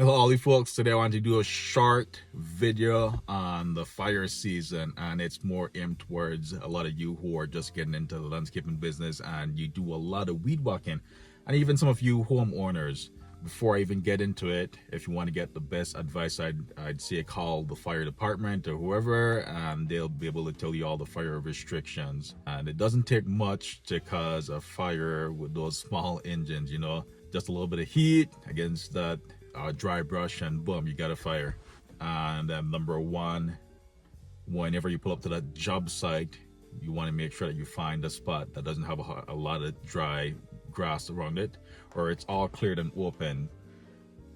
Hello, all you folks. Today I want to do a short video on the fire season, and it's more aimed towards a lot of you who are just getting into the landscaping business and you do a lot of weed whacking, and even some of you homeowners. Before I even get into it, if you want to get the best advice, I'd say call the fire department or whoever, and they'll be able to tell you all the fire restrictions. And it doesn't take much to cause a fire with those small engines, just a little bit of heat against that dry brush, and boom, you got a fire. And number one, whenever you pull up to that job site, you want to make sure that you find a spot that doesn't have a lot of dry grass around it, or it's all cleared and open.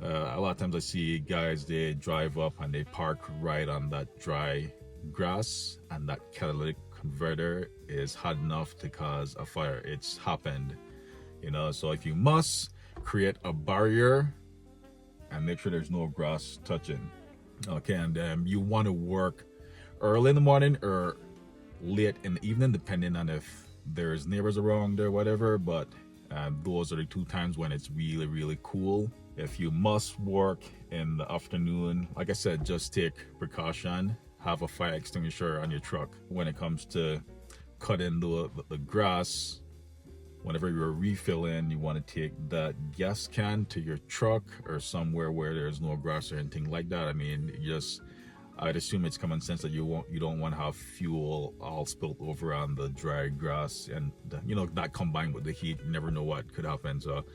A lot of times I see guys, they drive up and they park right on that dry grass, and that catalytic converter is hot enough to cause a fire. It's happened, so if you must, create a barrier and make sure there's no grass touching. Okay, and you want to work early in the morning or late in the evening, depending on if there's neighbors around or whatever, but those are the two times when it's really, really cool. If you must work in the afternoon, like I said, just take precaution. Have a fire extinguisher on your truck. When it comes to cutting the grass, whenever you're refilling, you want to take that gas can to your truck or somewhere where there's no grass or anything like that. I mean, I'd assume it's common sense that you don't want to have fuel all spilled over on the dry grass, and that combined with the heat, you never know what could happen. So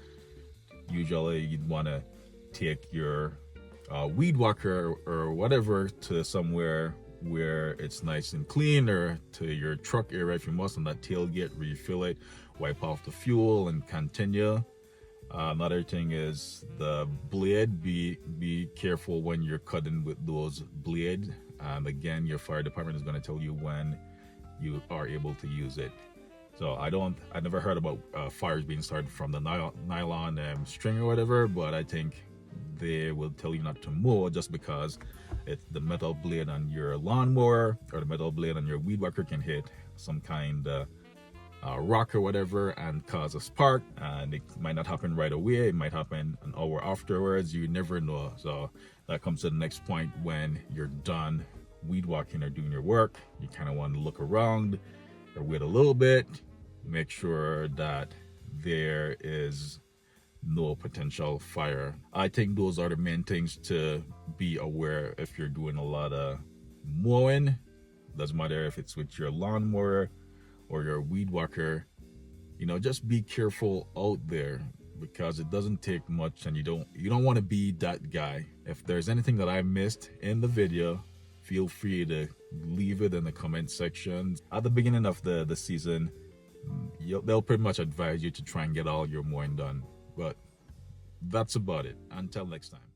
usually you'd want to take your weed whacker or whatever to somewhere where it's nice and clean, or to your truck area if you must, on that tailgate, refill it, wipe off the fuel, and continue. Another thing is the blade. Be careful when you're cutting with those blade. And again, your fire department is going to tell you when you are able to use it. So I never heard about fires being started from the nylon string or whatever, but I think they will tell you not to mow just because it's the metal blade on your lawnmower or the metal blade on your weed whacker can hit some kind of rock or whatever and cause a spark, and it might not happen right away. It might happen an hour afterwards. You never know. So that comes to the next point. When you're done weed whacking or doing your work, you kind of want to look around or wait a little bit, make sure that there is no potential fire. I think those are the main things to be aware if you're doing a lot of mowing. Doesn't matter if it's with your lawnmower or your weed whacker, just be careful out there, because it doesn't take much, and you don't want to be that guy. If there's anything that I missed in the video, feel free to leave it in the comment section. At the beginning of the season, they'll pretty much advise you to try and get all your mowing done, but that's about it. Until next time.